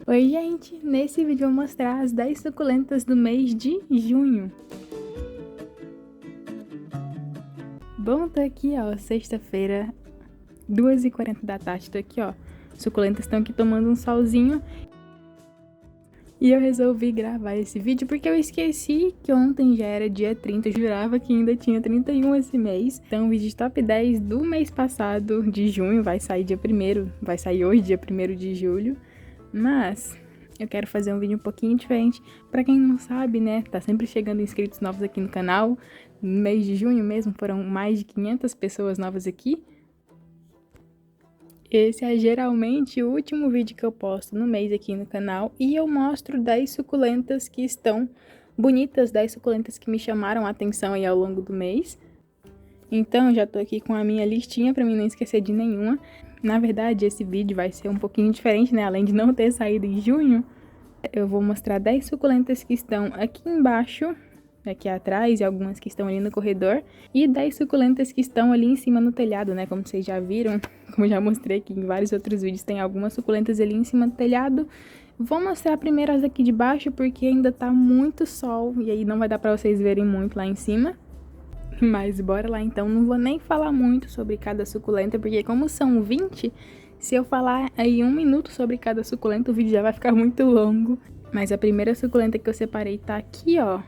Oi, gente! Nesse vídeo eu vou mostrar as 10 suculentas do mês de junho. Bom, tô aqui, ó, sexta-feira, 2h40 da tarde, tô aqui, ó. Suculentas estão aqui tomando um solzinho. E eu resolvi gravar esse vídeo porque eu esqueci que ontem já era dia 30, eu jurava que ainda tinha 31 esse mês. Então o vídeo de top 10 do mês passado, de junho, vai sair dia 1º, vai sair hoje, dia 1º de julho. Mas eu quero fazer um vídeo um pouquinho diferente. Pra quem não sabe, né, tá sempre chegando inscritos novos aqui no canal. No mês de junho mesmo foram mais de 500 pessoas novas aqui. Esse é geralmente o último vídeo que eu posto no mês aqui no canal. E eu mostro 10 suculentas que estão bonitas, 10 suculentas que me chamaram a atenção aí ao longo do mês. Então já tô aqui com a minha listinha pra mim não esquecer de nenhuma. Na verdade, esse vídeo vai ser um pouquinho diferente, né? Além de não ter saído em junho, eu vou mostrar 10 suculentas que estão aqui embaixo, aqui atrás, e algumas que estão ali no corredor. E 10 suculentas que estão ali em cima no telhado, né? Como vocês já viram, como já mostrei aqui em vários outros vídeos, tem algumas suculentas ali em cima do telhado. Vou mostrar primeiro as aqui de baixo, porque ainda tá muito sol, e aí não vai dar pra vocês verem muito lá em cima. Mas bora lá então, não vou nem falar muito sobre cada suculenta, porque como são 20, se eu falar aí 1 minuto sobre cada suculenta, o vídeo já vai ficar muito longo. Mas a primeira suculenta que eu separei tá aqui, ó,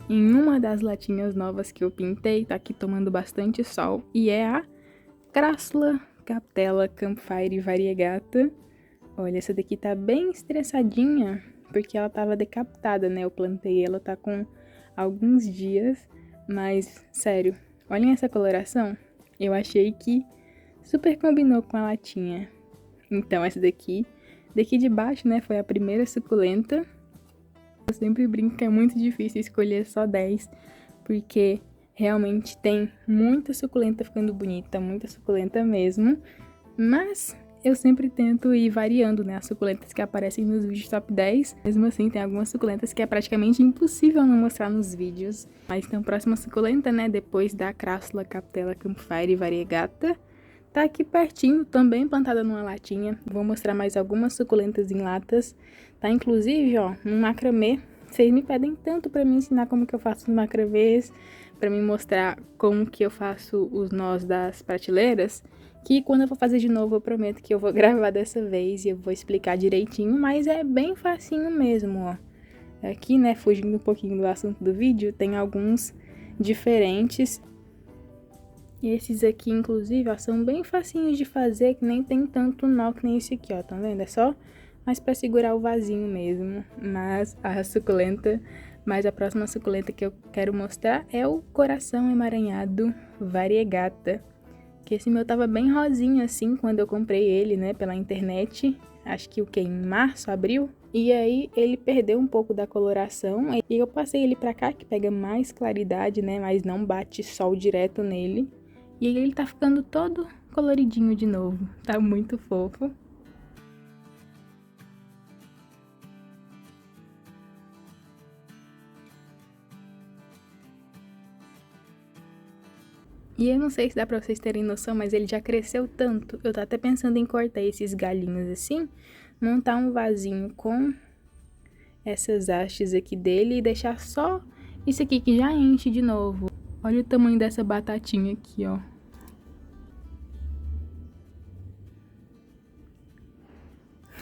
em uma das latinhas novas que eu pintei, tá aqui tomando bastante sol, e é a Crassula Captella Campfire Variegata. Olha, essa daqui tá bem estressadinha, porque ela tava decapitada, né? Eu plantei ela, tá com alguns dias. Mas, sério, olhem essa coloração. Eu achei que super combinou com a latinha. Então, essa daqui de baixo, né, foi a primeira suculenta. Eu sempre brinco que é muito difícil escolher só 10, porque realmente tem muita suculenta ficando bonita, muita suculenta mesmo. Mas eu sempre tento ir variando, né, as suculentas que aparecem nos vídeos top 10. Mesmo assim, tem algumas suculentas que é praticamente impossível não mostrar nos vídeos. Mas então, próxima suculenta, né, depois da Crassula Captella Campfire Variegata, tá aqui pertinho, também plantada numa latinha. Vou mostrar mais algumas suculentas em latas. Tá inclusive, ó, num macramê. Vocês me pedem tanto pra me ensinar como que eu faço os macramês, pra me mostrar como que eu faço os nós das prateleiras, que quando eu for fazer de novo eu prometo que eu vou gravar dessa vez e eu vou explicar direitinho, mas é bem facinho mesmo, ó. Aqui, né, fugindo um pouquinho do assunto do vídeo, tem alguns diferentes. E esses aqui, inclusive, ó, são bem facinhos de fazer, que nem tem tanto nó que nem esse aqui, ó, tá vendo? É só mais pra segurar o vasinho mesmo. Mas a suculenta, mas a próxima suculenta que eu quero mostrar é o Coração Emaranhado Variegata. Que esse meu tava bem rosinho assim quando eu comprei ele, né, pela internet. Acho que o que? Em março, abril? E aí ele perdeu um pouco da coloração. E eu passei ele pra cá, que pega mais claridade, né, mas não bate sol direto nele. E aí ele tá ficando todo coloridinho de novo. Tá muito fofo. E eu não sei se dá pra vocês terem noção, mas ele já cresceu tanto. Eu tô até pensando em cortar esses galhinhos assim, montar um vasinho com essas hastes aqui dele e deixar só isso aqui que já enche de novo. Olha o tamanho dessa batatinha aqui, ó.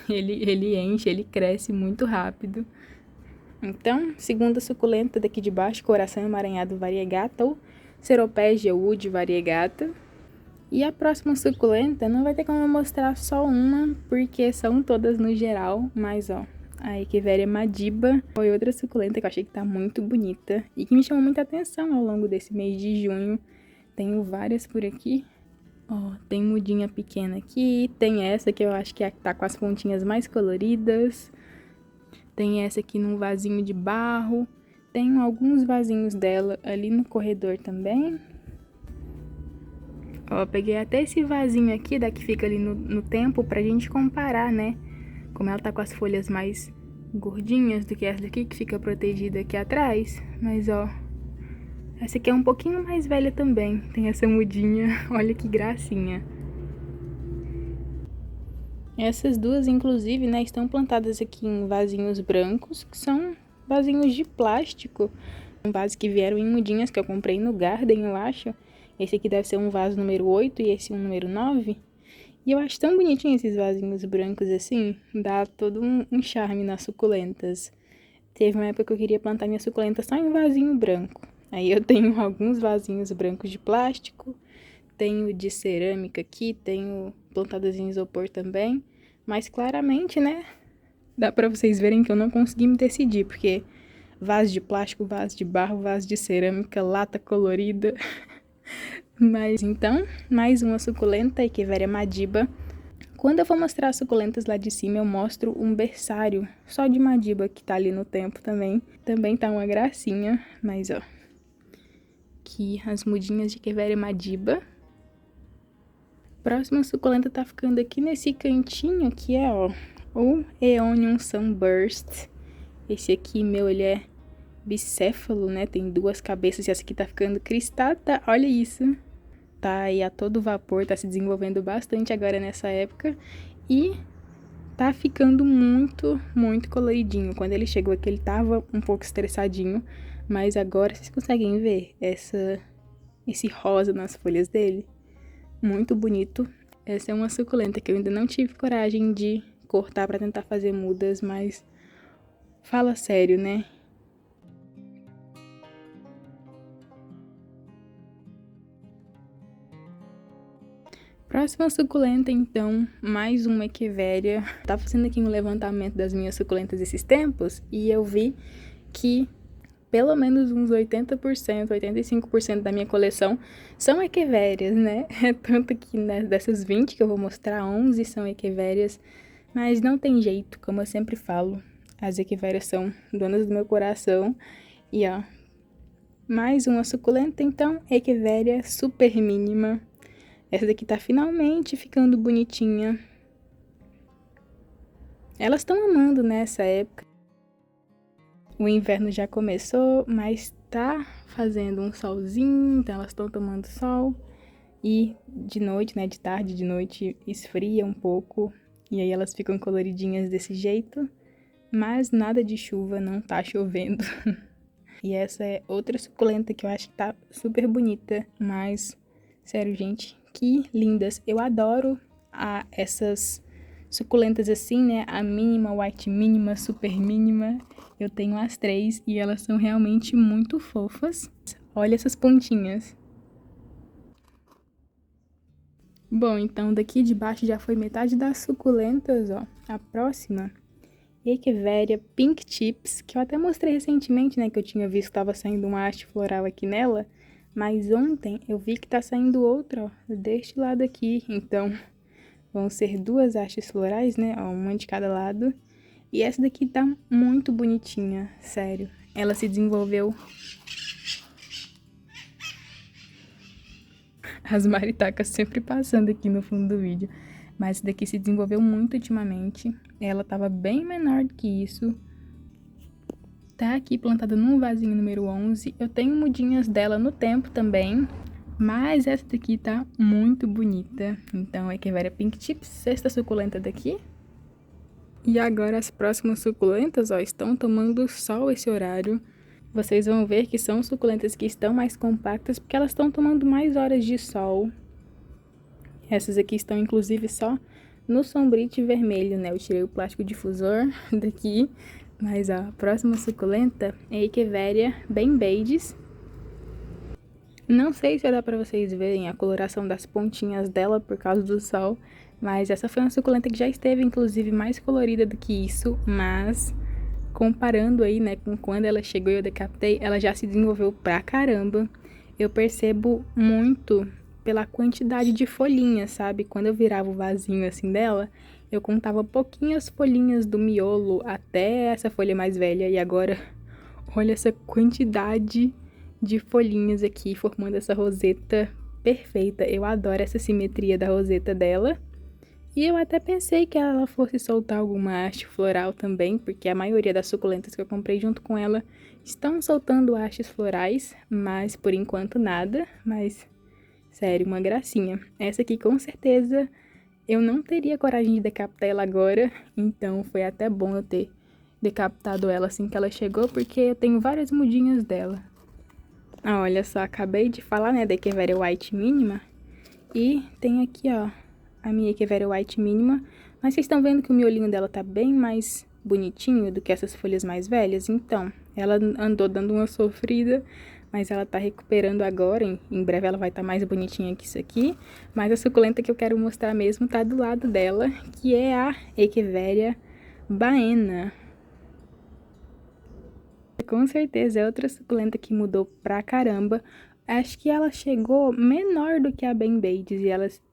Ele enche, ele cresce muito rápido. Então, segunda suculenta daqui de baixo, Coração Emaranhado Variegata ou Ceropegia Wood Variegata. E a próxima suculenta não vai ter como eu mostrar só uma, porque são todas no geral, mas ó, a Echeveria Madiba foi outra suculenta que eu achei que tá muito bonita e que me chamou muita atenção ao longo desse mês de junho. Tenho várias por aqui. Ó, tem mudinha pequena aqui, tem essa que eu acho que tá com as pontinhas mais coloridas. Tem essa aqui num vasinho de barro. Tem alguns vasinhos dela ali no corredor também. Ó, peguei até esse vasinho aqui, que fica ali no tempo, pra gente comparar, né? Como ela tá com as folhas mais gordinhas do que essa daqui, que fica protegida aqui atrás. Mas, ó, essa aqui é um pouquinho mais velha também. Tem essa mudinha, olha que gracinha. Essas duas, inclusive, né, estão plantadas aqui em vasinhos brancos, que são vasinhos de plástico. Um vaso que vieram em mudinhas que eu comprei no Garden, eu acho. Esse aqui deve ser um vaso número 8 e esse um número 9. E eu acho tão bonitinho esses vasinhos brancos assim, dá todo um charme nas suculentas. Teve uma época que eu queria plantar minha suculenta só em vasinho branco. Aí eu tenho alguns vasinhos brancos de plástico, tenho de cerâmica aqui, tenho plantadas em isopor também. Mas claramente, né, dá pra vocês verem que eu não consegui me decidir, porque vaso de plástico, vaso de barro, vaso de cerâmica, lata colorida. Mas então, mais uma suculenta, Echeveria madiba. Quando eu for mostrar as suculentas lá de cima, eu mostro um berçário só de madiba que tá ali no tempo também. Também tá uma gracinha, mas ó. Aqui as mudinhas de Echeveria madiba. Próxima suculenta tá ficando aqui nesse cantinho que é, ó, o Aeonium Sunburst. Esse aqui, meu, ele é bicéfalo, né? Tem duas cabeças e essa aqui tá ficando cristata. Olha isso. Tá aí a todo vapor, tá se desenvolvendo bastante agora nessa época. E tá ficando muito, muito coloridinho. Quando ele chegou aqui, ele tava um pouco estressadinho. Mas agora vocês conseguem ver esse rosa nas folhas dele? Muito bonito. Essa é uma suculenta que eu ainda não tive coragem de cortar pra tentar fazer mudas, mas fala sério, né? Próxima suculenta, então, mais uma Echeveria. Tava fazendo aqui um levantamento das minhas suculentas esses tempos e eu vi que pelo menos uns 80%, 85% da minha coleção são Echeverias, né? Tanto que né, dessas 20 que eu vou mostrar, 11 são Echeverias, mas não tem jeito, como eu sempre falo, as Echeverias são donas do meu coração. E ó, mais uma suculenta, então, Echeveria super mínima. Essa daqui tá finalmente ficando bonitinha. Elas estão amando nessa época. O inverno já começou, mas tá fazendo um solzinho, então elas estão tomando sol. E de noite, né, de tarde, de noite, esfria um pouco. E aí elas ficam coloridinhas desse jeito. Mas nada de chuva, não tá chovendo. E essa é outra suculenta que eu acho que tá super bonita. Mas, sério, gente, que lindas. Eu adoro essas suculentas assim, né? A mínima, white mínima, super mínima. Eu tenho as três e elas são realmente muito fofas. Olha essas pontinhas. Bom, então daqui de baixo já foi metade das suculentas, ó. A próxima, Echeveria Pink Chips, que eu até mostrei recentemente, né? Que eu tinha visto que tava saindo uma haste floral aqui nela. Mas ontem eu vi que tá saindo outra, ó, deste lado aqui. Então, vão ser duas hastes florais, né? Ó, uma de cada lado. E essa daqui tá muito bonitinha, sério. Ela se desenvolveu... As maritacas sempre passando aqui no fundo do vídeo. Mas essa daqui se desenvolveu muito ultimamente. Ela tava bem menor do que isso. Tá aqui plantada num vasinho número 11. Eu tenho mudinhas dela no tempo também. Mas essa daqui tá muito bonita. Então, é Echeveria Pink Chips, sexta suculenta daqui. E agora as próximas suculentas, ó, estão tomando sol esse horário. Vocês vão ver que são suculentas que estão mais compactas porque elas estão tomando mais horas de sol. Essas aqui estão inclusive só no sombrite vermelho, né? Eu tirei o plástico difusor daqui. Mas a próxima suculenta é Echeveria bem beige. Não sei se vai dar pra vocês verem a coloração das pontinhas dela por causa do sol. Mas essa foi uma suculenta que já esteve, inclusive, mais colorida do que isso. Mas, comparando aí, né, com quando ela chegou e eu decapitei, ela já se desenvolveu pra caramba. Eu percebo muito pela quantidade de folhinhas, sabe? Quando eu virava o vasinho assim dela, eu contava pouquinhas folhinhas do miolo até essa folha mais velha. E agora, olha essa quantidade de folhinhas aqui formando essa roseta perfeita. Eu adoro essa simetria da roseta dela. E eu até pensei que ela fosse soltar alguma haste floral também, porque a maioria das suculentas que eu comprei junto com ela estão soltando hastes florais, mas por enquanto nada. Mas, sério, uma gracinha. Essa aqui com certeza eu não teria coragem de decapitar ela agora, então foi até bom eu ter decapitado ela assim que ela chegou, porque eu tenho várias mudinhas dela. Ah, olha só, acabei de falar, né, da Echeveria White Mínima, e tem aqui, ó, a minha Echeveria White Mínima, mas vocês estão vendo que o miolinho dela tá bem mais bonitinho do que essas folhas mais velhas? Então, ela andou dando uma sofrida, mas ela tá recuperando agora, em breve ela vai estar mais bonitinha que isso aqui, mas a suculenta que eu quero mostrar mesmo tá do lado dela, que é a Echeveria Baena. Com certeza é outra suculenta que mudou pra caramba. Acho que ela chegou menor do que a Band-Aids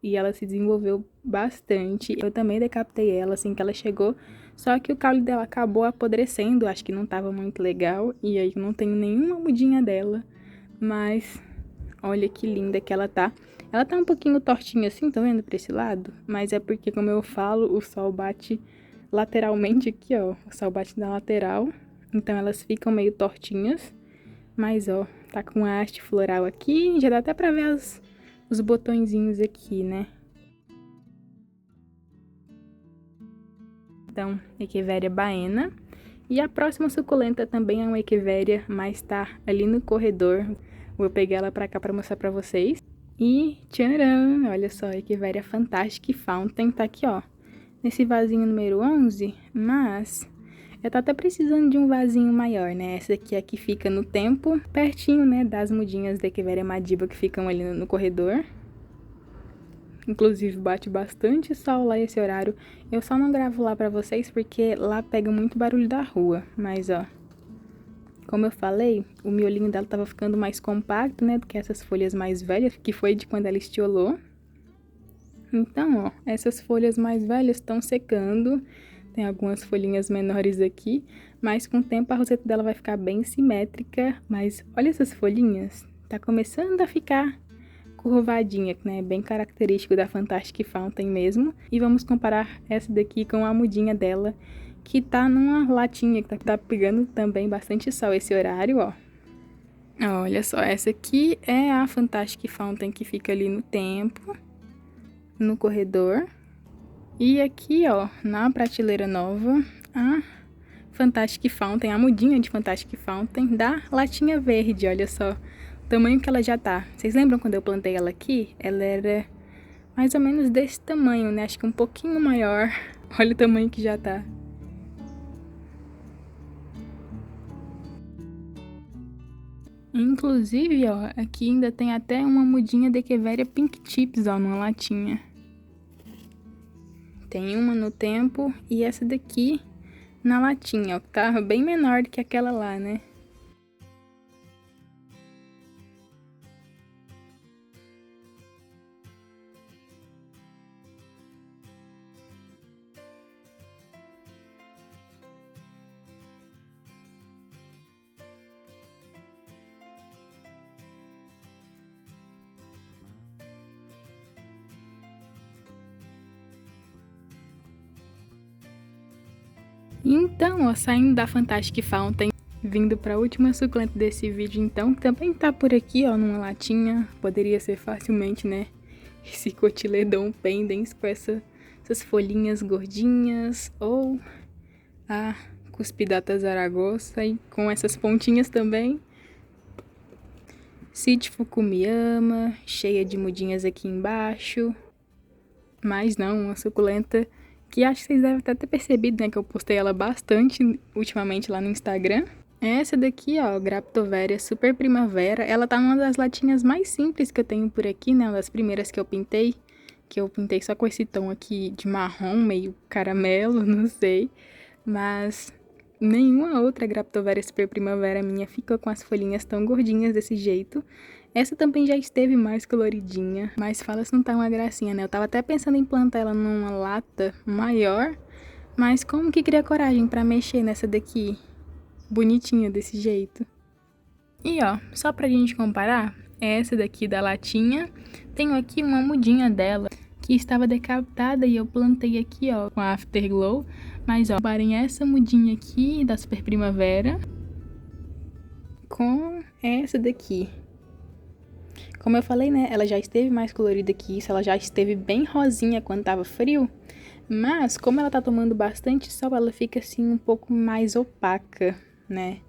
e ela se desenvolveu bastante. Eu também decapitei ela assim que ela chegou, só que o caule dela acabou apodrecendo, acho que não tava muito legal, e aí eu não tenho nenhuma mudinha dela. Mas olha que linda que ela tá. Ela tá um pouquinho tortinha assim, tá vendo pra esse lado? Mas é porque, como eu falo, o sol bate lateralmente aqui, ó. O sol bate na lateral, então elas ficam meio tortinhas. Mas, ó, tá com a haste floral aqui, já dá até pra ver os botõezinhos aqui, né? Então, Echeveria Baena. E a próxima suculenta também é uma Echeveria, mas tá ali no corredor. Vou pegar ela pra cá pra mostrar pra vocês. E tcharam! Olha só, Echeveria Fantastic Fountain tá aqui, ó, nesse vasinho número 11, mas eu tô até precisando de um vasinho maior, né? Essa aqui é a que fica no tempo, pertinho, né, das mudinhas da Echeveria Madiba que ficam ali no corredor. Inclusive, bate bastante sol lá esse horário. Eu só não gravo lá pra vocês porque lá pega muito barulho da rua. Mas, ó, como eu falei, o miolinho dela tava ficando mais compacto, né, do que essas folhas mais velhas, que foi de quando ela estiolou. Então, ó, essas folhas mais velhas estão secando. Tem algumas folhinhas menores aqui, mas com o tempo a roseta dela vai ficar bem simétrica. Mas olha essas folhinhas, tá começando a ficar curvadinha, né? Bem característico da Fantastic Fountain mesmo. E vamos comparar essa daqui com a mudinha dela, que tá numa latinha, que tá pegando também bastante sol esse horário, ó. Olha só, essa aqui é a Fantastic Fountain que fica ali no tempo, no corredor. E aqui, ó, na prateleira nova, a Fantastic Fountain, a mudinha de Fantastic Fountain da latinha verde, olha só o tamanho que ela já tá. Vocês lembram quando eu plantei ela aqui? Ela era mais ou menos desse tamanho, né? Acho que um pouquinho maior. Olha o tamanho que já tá. Inclusive, ó, aqui ainda tem até uma mudinha de Echeveria Pink Chips, ó, numa latinha. Tem uma no tempo e essa daqui na latinha, ó, que tá bem menor do que aquela lá, né? Então, ó, saindo da Fantastic Fountain, vindo para a última suculenta desse vídeo, então, que também tá por aqui, ó, numa latinha. Poderia ser facilmente, né, esse Cotyledon pendens com essas folhinhas gordinhas, ou a Cuspidata zaragoza e com essas pontinhas também. Cite Fukuyama, cheia de mudinhas aqui embaixo. Mas não, uma suculenta que acho que vocês devem até ter percebido, né, que eu postei ela bastante ultimamente lá no Instagram. Essa daqui, ó, Graptoveria Super Primavera, ela tá numa das latinhas mais simples que eu tenho por aqui, né, uma das primeiras que eu pintei só com esse tom aqui de marrom, meio caramelo, não sei, mas nenhuma outra Graptoveria Super Primavera minha fica com as folhinhas tão gordinhas desse jeito. Essa também já esteve mais coloridinha, mas fala se não tá uma gracinha, né? Eu tava até pensando em plantar ela numa lata maior, mas como que cria coragem pra mexer nessa daqui, bonitinha desse jeito? E ó, só pra gente comparar, essa daqui da latinha, tenho aqui uma mudinha dela, que estava decapitada e eu plantei aqui, ó, com a Afterglow. Mas ó, comparem essa mudinha aqui da Super Primavera com essa daqui. Como eu falei, né, ela já esteve mais colorida que isso, ela já esteve bem rosinha quando tava frio, mas como ela tá tomando bastante sol, ela fica assim um pouco mais opaca, né?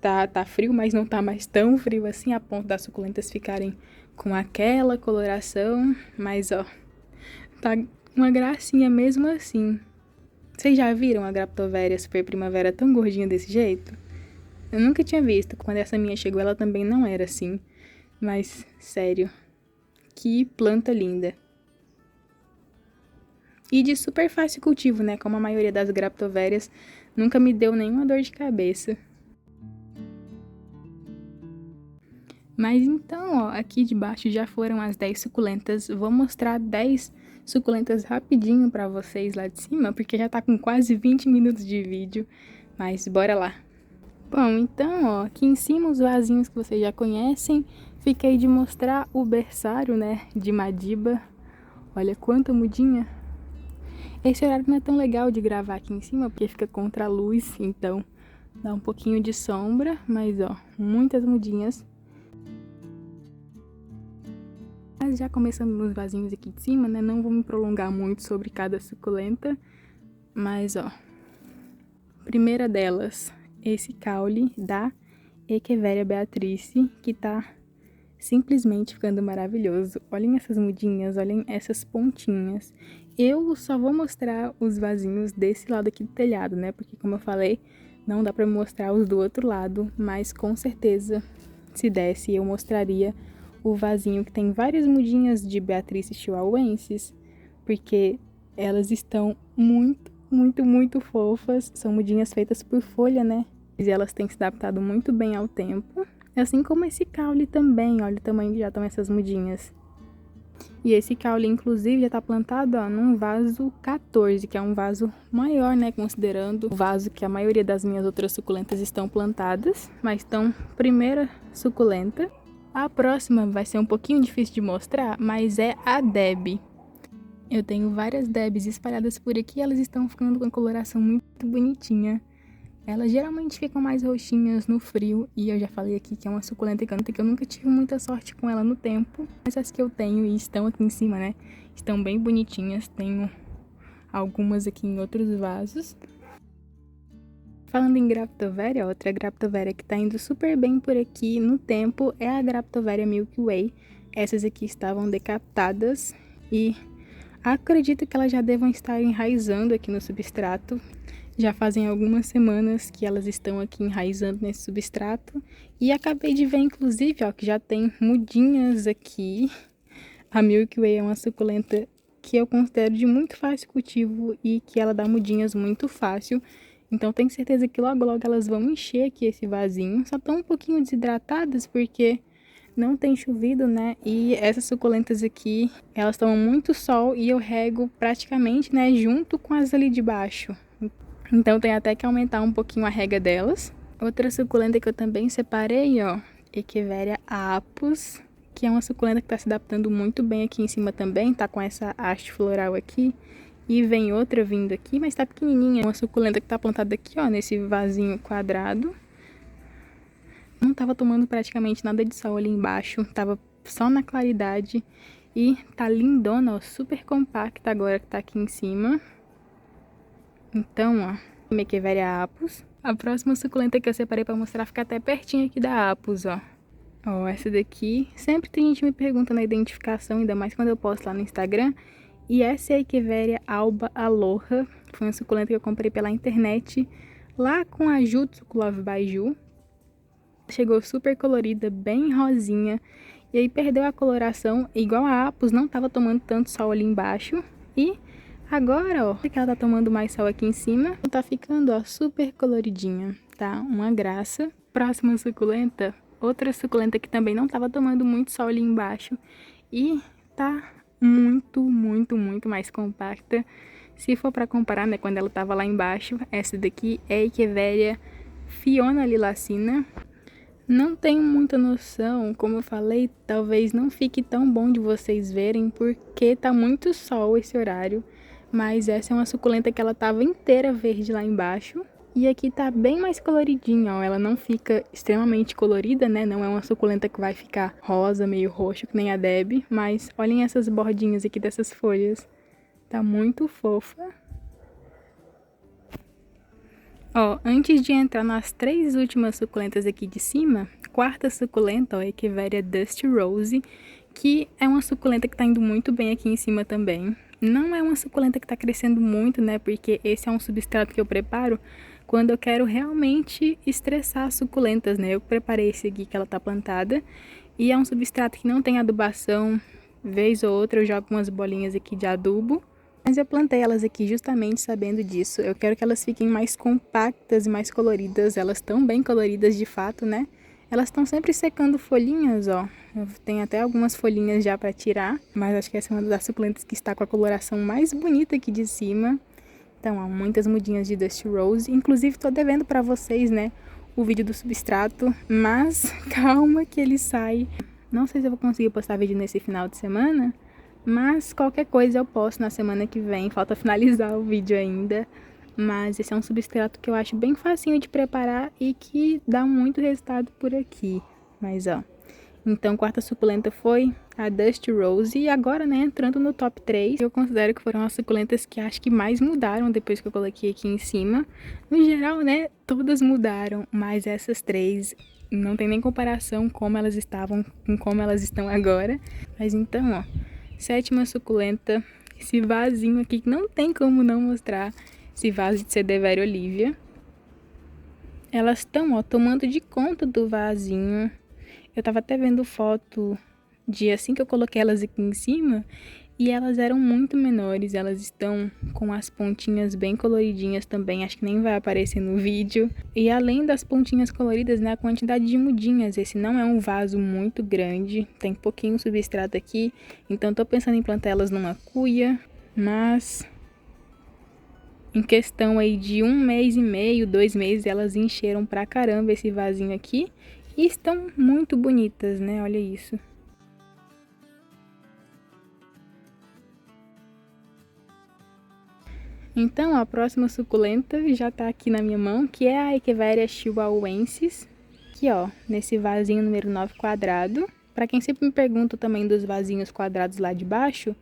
Tá frio, mas não tá mais tão frio assim, a ponto das suculentas ficarem com aquela coloração, mas ó, tá uma gracinha mesmo assim. Vocês já viram a Graptoveria Super Primavera tão gordinha desse jeito? Eu nunca tinha visto. Quando essa minha chegou, ela também não era assim. Mas, sério, que planta linda. E de super fácil cultivo, né? Como a maioria das Graptoverias, nunca me deu nenhuma dor de cabeça. Mas então, ó, aqui debaixo já foram as 10 suculentas. Vou mostrar 10 suculentas rapidinho pra vocês lá de cima, porque já tá com quase 20 minutos de vídeo. Mas bora lá. Bom, então, ó, aqui em cima os vasinhos que vocês já conhecem. Fiquei de mostrar o berçário, né, de Madiba. Olha quanta mudinha. Esse horário não é tão legal de gravar aqui em cima, porque fica contra a luz, então dá um pouquinho de sombra. Mas, ó, muitas mudinhas. Mas já começando nos vasinhos aqui de cima, né, não vou me prolongar muito sobre cada suculenta. Mas, ó, primeira delas, esse caule da Echeveria Beatrice, que tá simplesmente ficando maravilhoso. Olhem essas mudinhas, olhem essas pontinhas. Eu só vou mostrar os vasinhos desse lado aqui do telhado, né? Porque, como eu falei, não dá pra mostrar os do outro lado, mas com certeza, se desse, eu mostraria o vasinho que tem várias mudinhas de Beatrice chihuahuensis, porque elas estão muito fofas. São mudinhas feitas por folha, né? E elas têm se adaptado muito bem ao tempo. Assim como esse caule também, olha o tamanho que já estão essas mudinhas. E esse caule, inclusive, já tá plantado, ó, num vaso 14, que é um vaso maior, né, considerando o vaso que a maioria das minhas outras suculentas estão plantadas. Mas então, primeira suculenta. A próxima vai ser um pouquinho difícil de mostrar, mas é a Deb. Eu tenho várias Debs espalhadas por aqui, elas estão ficando com a coloração muito bonitinha. Elas geralmente ficam mais roxinhas no frio, e eu já falei aqui que é uma suculenta que eu nunca tive muita sorte com ela no tempo. Mas as que eu tenho e estão aqui em cima, né, estão bem bonitinhas. Tenho algumas aqui em outros vasos. Falando em Graptoveria, outra Graptoveria que tá indo super bem por aqui no tempo é a Graptoveria Milky Way. Essas aqui estavam decapitadas e acredito que elas já devam estar enraizando aqui no substrato. Já fazem algumas semanas que elas estão aqui enraizando nesse substrato. E acabei de ver, inclusive, ó, que já tem mudinhas aqui. A Milky Way é uma suculenta que eu considero de muito fácil cultivo e que ela dá mudinhas muito fácil. Então tenho certeza que logo elas vão encher aqui esse vasinho. Só estão um pouquinho desidratadas porque não tem chovido, né? E essas suculentas aqui, elas tomam muito sol e eu rego praticamente, né, junto com as ali de baixo. Então tem até que aumentar um pouquinho a rega delas. Outra suculenta que eu também separei, ó, Echeveria apus, que é uma suculenta que tá se adaptando muito bem aqui em cima também. Tá com essa haste floral aqui. E vem outra vindo aqui, mas tá pequenininha. Uma suculenta que tá plantada aqui, ó, nesse vasinho quadrado. Não tava tomando praticamente nada de sol ali embaixo. Tava só na claridade. E tá lindona, ó, super compacta agora que tá aqui em cima. Então, ó, Echeveria apus. A próxima suculenta que eu separei pra mostrar fica até pertinho aqui da apus, ó. Ó, essa daqui. Sempre tem gente me perguntando a identificação, ainda mais quando eu posto lá no Instagram. E essa é a Echeveria alba aloha. Foi uma suculenta que eu comprei pela internet, lá com a Jutsu Love by Ju. Chegou super colorida, bem rosinha. E aí perdeu a coloração, igual a apus, não tava tomando tanto sol ali embaixo. E agora, ó, que ela tá tomando mais sol aqui em cima, tá ficando, ó, super coloridinha, tá? Uma graça. Próxima suculenta, outra suculenta que também não tava tomando muito sol ali embaixo. E tá muito mais compacta. Se for pra comparar, né, quando ela tava lá embaixo, essa daqui é a Echeveria Fiona Lilacina. Não tenho muita noção, como eu falei, talvez não fique tão bom de vocês verem, porque tá muito sol esse horário. Mas essa é uma suculenta que ela tava inteira verde lá embaixo. E aqui tá bem mais coloridinha, ó. Ela não fica extremamente colorida, né? Não é uma suculenta que vai ficar rosa, meio roxo, que nem a Deb. Mas olhem essas bordinhas aqui dessas folhas. Tá muito fofa. Ó, antes de entrar nas 3 últimas suculentas aqui de cima, quarta suculenta, ó, Echeveria Dusty Rose, que é uma suculenta que tá indo muito bem aqui em cima também. Não é uma suculenta que tá crescendo muito, né? Porque esse é um substrato que eu preparo quando eu quero realmente estressar as suculentas, né? Eu preparei esse aqui que ela tá plantada e é um substrato que não tem adubação. Vez ou outra eu jogo umas bolinhas aqui de adubo. Mas eu plantei elas aqui justamente sabendo disso. Eu quero que elas fiquem mais compactas e mais coloridas. Elas estão bem coloridas de fato, né? Elas estão sempre secando folhinhas, ó. Tem até algumas folhinhas já para tirar. Mas acho que essa é uma das suculentas que está com a coloração mais bonita aqui de cima. Então, ó, muitas mudinhas de Dusty Rose. Inclusive, tô devendo para vocês, né, o vídeo do substrato. Mas calma que ele sai. Não sei se eu vou conseguir postar vídeo nesse final de semana. Mas qualquer coisa eu posto na semana que vem, falta finalizar o vídeo ainda. Mas esse é um substrato que eu acho bem facinho de preparar e que dá muito resultado por aqui. Mas ó, então quarta suculenta foi a Dusty Rose. E agora, né, entrando no top 3, eu considero que foram as suculentas que acho que mais mudaram depois que eu coloquei aqui em cima. No geral, né, todas mudaram, mas essas 3 não tem nem comparação como elas estavam com como elas estão agora. Mas então, ó, sétima suculenta, esse vasinho aqui que não tem como não mostrar, esse vaso de Cederveria Olivia. Elas estão, ó, tomando de conta do vasinho. Eu tava até vendo foto de assim que eu coloquei elas aqui em cima e elas eram muito menores. Elas estão com as pontinhas bem coloridinhas também, acho que nem vai aparecer no vídeo. E além das pontinhas coloridas, né, a quantidade de mudinhas. Esse não é um vaso muito grande, tem pouquinho substrato aqui, então tô pensando em plantar elas numa cuia, mas em questão aí de 1 mês e meio, 2 meses, elas encheram pra caramba esse vasinho aqui e estão muito bonitas, né? Olha isso. Então, a próxima suculenta já tá aqui na minha mão, que é a Echeveria chihuahuensis, que ó, nesse vasinho número 9 quadrado. Pra quem sempre me pergunta também dos vasinhos quadrados lá de baixo,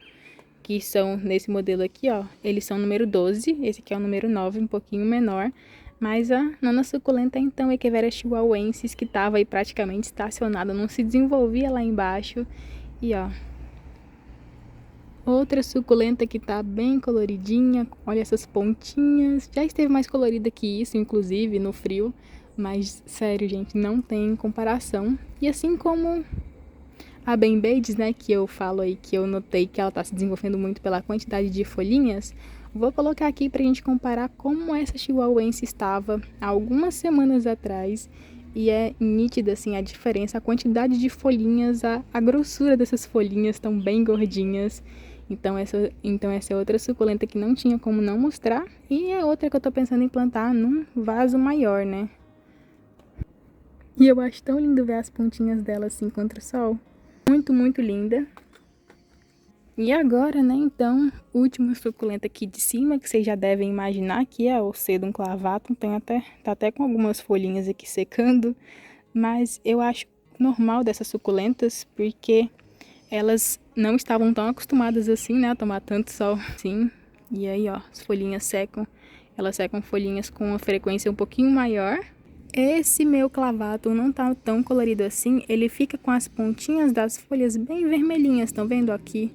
que são nesse modelo aqui, ó, eles são número 12, esse aqui é o número 9, um pouquinho menor. Mas a nona suculenta, então, Echeveria chihuahuensis, que tava aí praticamente estacionada, não se desenvolvia lá embaixo. E ó, outra suculenta que tá bem coloridinha, olha essas pontinhas. Já esteve mais colorida que isso, inclusive, no frio. Mas, sério, gente, não tem comparação. E assim como a Bem-Bades, né, que eu falo aí, que eu notei que ela tá se desenvolvendo muito pela quantidade de folhinhas, vou colocar aqui pra gente comparar como essa chihuahuense estava há algumas semanas atrás. E é nítida, assim, a diferença, a quantidade de folhinhas, a grossura dessas folhinhas estão bem gordinhas. Então essa é outra suculenta que não tinha como não mostrar. E é outra que eu tô pensando em plantar num vaso maior, né? E eu acho tão lindo ver as pontinhas dela assim contra o sol. Muito, muito linda. E agora, né, então, última suculenta aqui de cima, que vocês já devem imaginar, que é o Sedum clavatum. Tá até com algumas folhinhas aqui secando, mas eu acho normal dessas suculentas, porque elas não estavam tão acostumadas assim, né, a tomar tanto sol assim. E aí, ó, as folhinhas secam. Elas secam folhinhas com uma frequência um pouquinho maior. Esse meu clavatum não tá tão colorido assim. Ele fica com as pontinhas das folhas bem vermelhinhas, estão vendo aqui?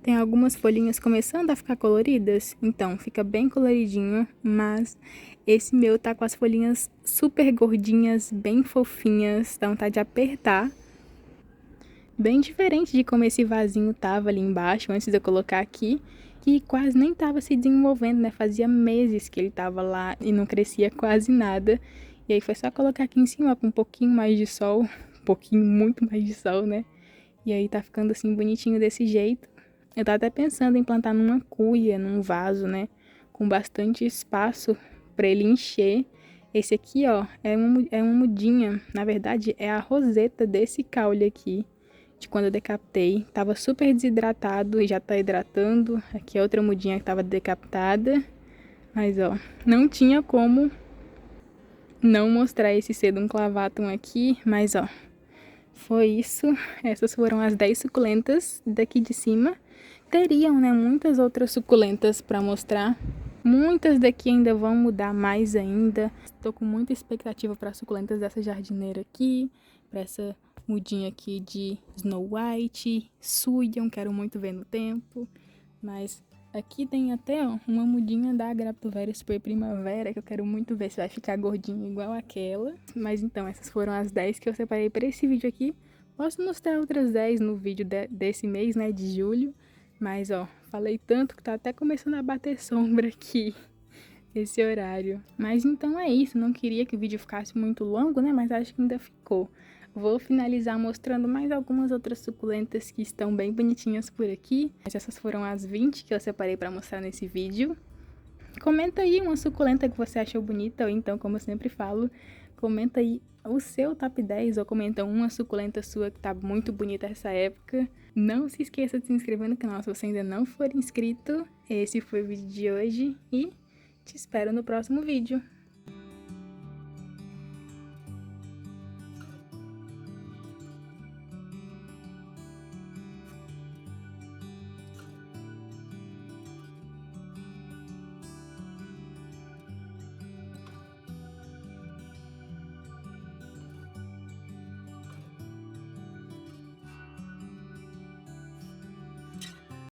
Tem algumas folhinhas começando a ficar coloridas. Então, fica bem coloridinho, mas esse meu tá com as folhinhas super gordinhas, bem fofinhas. Dá vontade de apertar. Bem diferente de como esse vasinho tava ali embaixo, antes de eu colocar aqui, que quase nem tava se desenvolvendo, né? Fazia meses que ele tava lá e não crescia quase nada. E aí foi só colocar aqui em cima com um pouquinho mais de sol, um pouquinho muito mais de sol, né? E aí tá ficando assim bonitinho desse jeito. Eu tava até pensando em plantar numa cuia, num vaso, né? Com bastante espaço pra ele encher. Esse aqui, ó, é uma mudinha. Na verdade, é a roseta desse caule aqui, de quando eu decapitei. Tava super desidratado e já tá hidratando. Aqui é outra mudinha que tava decapitada. Mas, ó, não tinha como não mostrar esse sedum clavatum aqui, mas ó, foi isso. Essas foram as 10 suculentas daqui de cima. Teriam, né, muitas outras suculentas para mostrar. Muitas daqui ainda vão mudar mais ainda. Estou com muita expectativa para as suculentas dessa jardineira aqui, para essa mudinha aqui de Snow White, Suion, quero muito ver no tempo. Mas aqui tem até ó, uma mudinha da Graptoveria Super Primavera, que eu quero muito ver se vai ficar gordinha igual aquela. Mas então, essas foram as 10 que eu separei para esse vídeo aqui. Posso mostrar outras 10 no vídeo desse mês, né, de julho. Mas, ó, falei tanto que tá até começando a bater sombra aqui, esse horário. Mas então é isso, não queria que o vídeo ficasse muito longo, né, mas acho que ainda ficou. Vou finalizar mostrando mais algumas outras suculentas que estão bem bonitinhas por aqui. Mas essas foram as 20 que eu separei pra mostrar nesse vídeo. Comenta aí uma suculenta que você achou bonita, ou então, como eu sempre falo, comenta aí o seu top 10, ou comenta uma suculenta sua que tá muito bonita essa época. Não se esqueça de se inscrever no canal se você ainda não for inscrito. Esse foi o vídeo de hoje e te espero no próximo vídeo.